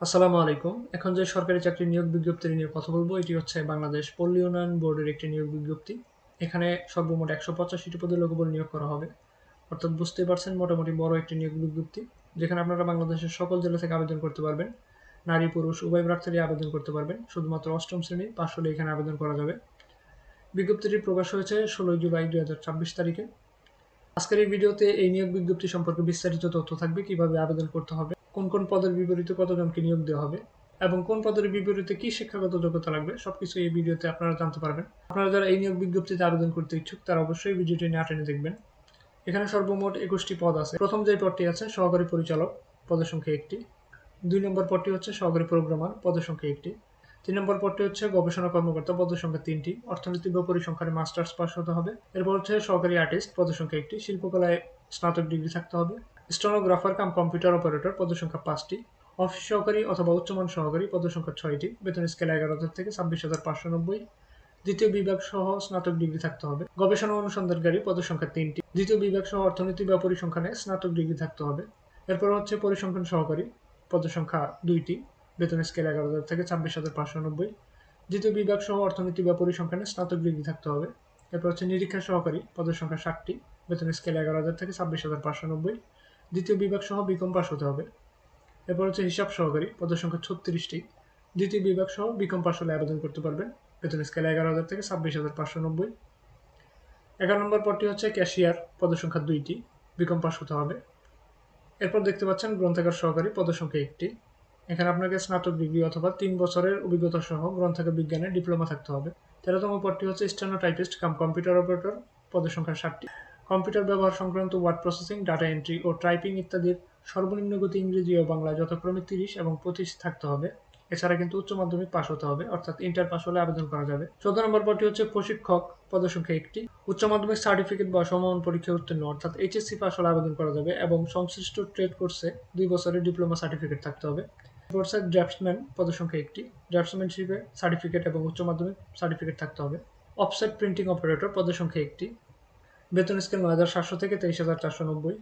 আসসালামু আলাইকুম। এখন যে সরকারি চাকরির নিয়োগ বিজ্ঞপ্তি নিয়ে কথা বলব, এটি হচ্ছে বাংলাদেশ পল্লী উন্নয়ন বোর্ডের একটি নিয়োগ বিজ্ঞপ্তি। এখানে সর্বমোট ১৮৫টি পদে লোকবল নিয়োগ করা হবে। অর্থাৎ বুঝতেই পারছেন, মোটামুটি বড় একটি নিয়োগ বিজ্ঞপ্তি, যেখানে আপনারা বাংলাদেশের সকল জেলা থেকে আবেদন করতে পারবেন। নারী পুরুষ উভয় প্রার্থীরাই আবেদন করতে পারবেন। শুধুমাত্র অষ্টম শ্রেণী পাশ হলে এখানে আবেদন করা যাবে। বিজ্ঞপ্তিটি প্রকাশ হয়েছে ১৬ জুলাই ২০২৬ তারিখে। আজকের এই ভিডিওতে এই নিয়োগ বিজ্ঞপ্তি সম্পর্কে বিস্তারিত তথ্য থাকবে, কিভাবে আবেদন করতে হবে, কোন কোন পদের বিপরীতে কতজনকে নিয়োগ দেওয়া হবে এবং কোন পদের বিপরীতে কি শিক্ষাগত যোগ্যতা লাগবে, সবকিছু এই ভিডিওতে আপনারা জানতে পারবেন। আপনারা যারা এই নিয়োগ বিজ্ঞপ্তিতে আবেদন করতে ইচ্ছুক তারা অবশ্যই ভিডিওটি না টেনে দেখবেন। এখানে সর্বমোট ২১টি পদ আছে। প্রথম যে পদটি আছে সহকারী পরিচালক, পদের সংখ্যা ১টি। ২ নম্বর পদটি হচ্ছে সহকারী প্রোগ্রামার, পদের সংখ্যা ১টি। ৩ নম্বর পদটি হচ্ছে গবেষণা কর্মকর্তা, পদের সংখ্যা ৩টি। অর্থনীতি বা পরিসংখ্যানে মাস্টার্স পাস হতে হবে। এরপর হচ্ছে সহকারী আর্টিস্ট, পদের সংখ্যা ১টি। শিল্পকলায় স্নাতক ডিগ্রি থাকতে হবে। স্টেনোগ্রাফার কাম কম্পিউটার অপারেটর, পদের সংখ্যা ৫টি। অফিস সহকারী অথবা উচ্চমান সহকারী, পদের সংখ্যা ৬টি। বেতন স্কেল ১১,০০০ থেকে ২৬,৫৯০। দ্বিতীয় বিভাগ সহ স্নাতক ডিগ্রি থাকতে হবে। গবেষণা অনুসন্ধানকারী, পদের সংখ্যা ৩টি। দ্বিতীয় বিভাগ সহ অর্থনীতি বা পরিসংখ্যানে স্নাতক ডিগ্রি থাকতে হবে। এরপর হচ্ছে পরিসংখ্যান সহকারী, পদের সংখ্যা ২টি। বেতন স্কেল ১১,০০০ থেকে ২৬,৫৯০। দ্বিতীয় বিভাগ সহ অর্থনীতি বা পরিসংখ্যানে স্নাতক ডিগ্রি থাকতে হবে। এরপর হচ্ছে নিরীক্ষা সহকারী, পদের সংখ্যা ৬০টি। বেতন স্কেল ১১,০০০ থেকে ২৬,৫৯০। দ্বিতীয় বিভাগ সহ বিকম পাস হতে হবে। এরপর হচ্ছে হিসাব সহকারী, পদের সংখ্যা ৩৬টি। দ্বিতীয় বিভাগ সহ বিকম পাস হলে আবেদন করতে পারবেন। বেতন স্কেল ১১,০০০ থেকে ২৬,৫৯০। ১১ নম্বর পদটি হচ্ছে ক্যাশিয়ার, পদের সংখ্যা ২টি। বিকম পাস হতে হবে। এরপর দেখতে পাচ্ছেন গ্রন্থাগার সহকারী, পদের সংখ্যা ১টি। এখানে আপনাকে স্নাতক ডিগ্রি অথবা ৩ বছরের অভিজ্ঞতা সহ গ্রন্থাগার বিজ্ঞানে ডিপ্লোমা থাকতে হবে। ১৩তম পদটি হচ্ছে স্টেনোটাইপিস্ট কাম কম্পিউটার অপারেটর, পদের সংখ্যা ৬০টি। কম্পিউটার ব্যবহার সংক্রান্ত ওয়ার্ড প্রসেসিং, ডাটা এন্ট্রি ও টাইপিং ইত্যাদির সর্বনিম্ন গতি ইংরেজি ও বাংলায় যথাক্রমে ৩০ এবং ২৫ থাকতে হবে। এছাড়া কিন্তু উচ্চ মাধ্যমিক পাস হতে হবে, অর্থাৎ ইন্টার পাস হলে আবেদন করা যাবে। ১৪ নম্বর পদটি হচ্ছে প্রশিক্ষক, পদের সংখ্যা ১টি। উচ্চ মাধ্যমিক সার্টিফিকেট বা সমমান পরীক্ষায় উত্তীর্ণ, অর্থাৎ এইচএসসি পাস হলে আবেদন করা যাবে এবং সংশ্লিষ্ট ট্রেড কোর্সে ২ বছরের ডিপ্লোমা সার্টিফিকেট থাকতে হবে। কোর্সে ড্রাফটসম্যান, পদের সংখ্যা ১টি। ড্রাফটসম্যানশিপে সার্টিফিকেট এবং উচ্চ মাধ্যমিক সার্টিফিকেট থাকতে হবে। অফসেট প্রিন্টিং অপারেটর, পদের সংখ্যা ১টি। বেতন স্কেল ৯,৭০০ থেকে ২৩,৪৯০।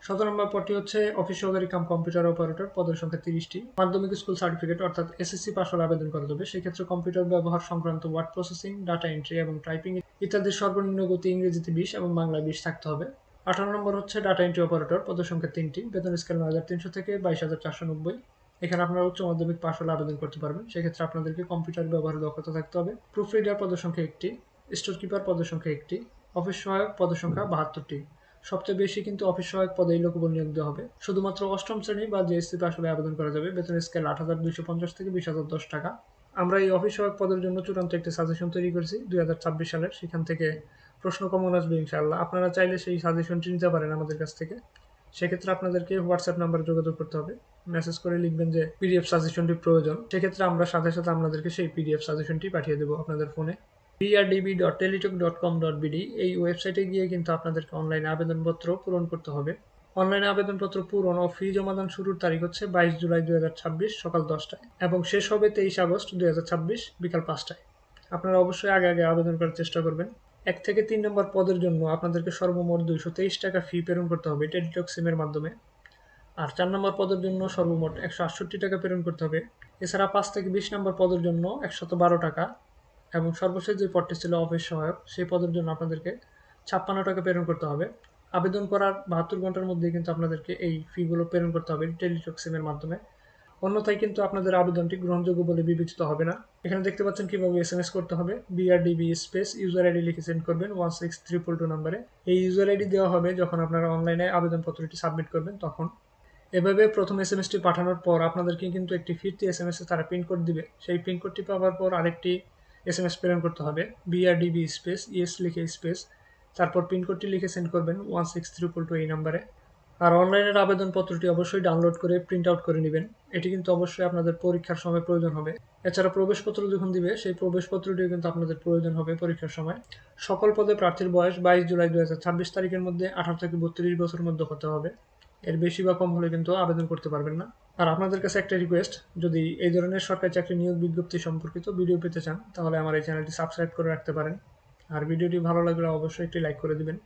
১৭ নম্বর পদটি হচ্ছে অফিস সহকারী কাম কম্পিউটার অপারেটর, পদের সংখ্যা ৩০টি। মাধ্যমিক স্কুল সার্টিফিকেট অর্থাৎ এসএসসি পাস হলে আবেদন করা যাবে। সেক্ষেত্রে কম্পিউটার ব্যবহার সংক্রান্ত ওয়ার্ড প্রসেসিং, ডাটা এন্ট্রি এবং টাইপিং ইত্যাদির সর্বনিম্ন গতি ইংরেজিতে ২০ এবং বাংলায় ২০ থাকতে হবে। ১৮ নম্বর হচ্ছে ডাটা এন্ট্রি অপারেটর, পদের সংখ্যা ৩টি। বেতন স্কেল ৯,৩০০ থেকে ২২,৪৯০। এখানে আপনারা উচ্চ মাধ্যমিক পাস হলে আবেদন করতে পারবেন। সেক্ষেত্রে আপনাদেরকে কম্পিউটার ব্যবহারের দক্ষতা থাকতে হবে। প্রুফ রিডার, পদের সংখ্যা ১টি। স্টোর কিপার, পদের সংখ্যা ১টি। অফিস সহায়ক, পদের সংখ্যা ৭২টি। সবচেয়ে বেশি কিন্তু অফিস সহায়ক পদেই লোকবল নিয়োগ দেওয়া হবে। শুধুমাত্র অষ্টম শ্রেণী বা জেএসসি পাস হলে আবেদন করা যাবে। বেতন স্কেল ৮,২৫০ থেকে ২০,০১০ টাকা। আমরা এই অফিস সহায়ক পদের জন্য চূড়ান্ত একটি সাজেশন তৈরি করেছি ২০২৬ সালের। সেখান থেকে প্রশ্ন কমন আসবে ইনশাআল্লাহ। আপনারা চাইলে সেই সাজেশনটি নিতে পারেন আমাদের কাছ থেকে। সেক্ষেত্রে আপনাদেরকে হোয়াটসঅ্যাপ নাম্বারে যোগাযোগ করতে হবে। মেসেজ করে লিখবেন যে পিডিএফ সাজেশনটি প্রয়োজন। সেক্ষেত্রে আমরা সাথে সাথে আপনাদেরকে সেই পিডিএফ সাজেশনটি পাঠিয়ে দেবো আপনাদের ফোনে। brdb.teletalk.com.bd এই ওয়েবসাইটে গিয়ে কিন্তু আপনাদেরকে অনলাইনে আবেদনপত্র পূরণ করতে হবে। অনলাইনে আবেদনপত্র পূরণ ও ফি জমাদান শুরুর তারিখ হচ্ছে ২২ জুলাই ২০২৬ সকাল ১০টায় এবং শেষ হবে ২৩ আগস্ট ২০২৬ বিকাল ৫টায়। আপনারা অবশ্যই আগে আগে আবেদন করার চেষ্টা করবেন। ১ থেকে ৩ নম্বর পদের জন্য আপনাদেরকে সর্বমোট ২২৩ টাকা ফি প্রেরণ করতে হবে টেলিটক সিমের মাধ্যমে। আর ৪ নম্বর পদের জন্য সর্বমোট ১৬৮ টাকা প্রেরণ করতে হবে। এছাড়া ৫ থেকে ২০ নম্বর পদের জন্য ১১২ টাকা এবং সর্বশেষ যে পদটি ছিল অফিস সহায়ক, সেই পদের জন্য আপনাদেরকে ৫৬ টাকা প্রেরণ করতে হবে। আবেদন করার ৭২ ঘন্টার মধ্যে কিন্তু আপনাদেরকে এই ফিগুলো প্রেরণ করতে হবে টেলিটক সিমের মাধ্যমে। অন্যথায় কিন্তু আপনাদের আবেদনটি গ্রহণযোগ্য বলে বিবেচিত হবে না। এখানে দেখতে পাচ্ছেন কিভাবে এসএমএস করতে হবে। বিআরডিবি স্পেস ইউজার আইডি লিখে সেন্ড করবেন 16322 নম্বরে। এই ইউজার আইডি দেওয়া হবে যখন আপনারা অনলাইনে আবেদনপত্রটি সাবমিট করবেন তখন। এভাবে প্রথম এসএমএসটি পাঠানোর পর আপনাদেরকে কিন্তু একটি ফিরতি এসএমএসে তারা পিন কোড দিবে। সেই পিন কোডটি পাওয়ার পর আরেকটি এসএমএস প্রেরণ করতে হবে। বিআরডিবি স্পেস ইয়েস লিখে স্পেস তারপর পিন কোডটি লিখে সেন্ড করবেন 16322 এই নম্বরে। আর অনলাইনের আবেদনপত্রটি অবশ্যই ডাউনলোড করে প্রিন্ট আউট করে নেবেন। এটি কিন্তু অবশ্যই আপনাদের পরীক্ষার সময় প্রয়োজন হবে। এছাড়া প্রবেশপত্র যখন দিবে সেই প্রবেশপত্রটিও কিন্তু আপনাদের প্রয়োজন হবে পরীক্ষার সময়। সকল পদে প্রার্থীর বয়স ২২ জুলাই ২০২৬ তারিখের মধ্যে ১৮ থেকে ৩২ বছরের মধ্যে হতে হবে। এর বেশি বা কম হলে কিন্তু আবেদন করতে পারবেন না। আর আপনাদের কাছে একটা রিকোয়েস্ট, যদি এই ধরনের সরকারি চাকরি নিয়োগ বিজ্ঞপ্তি সম্পর্কিত ভিডিও পেতে চান তাহলে আমার এই চ্যানেলটি সাবস্ক্রাইব করে রাখতে পারেন। আর ভিডিওটি ভালো লাগলে অবশ্যই একটি লাইক করে দিবেন।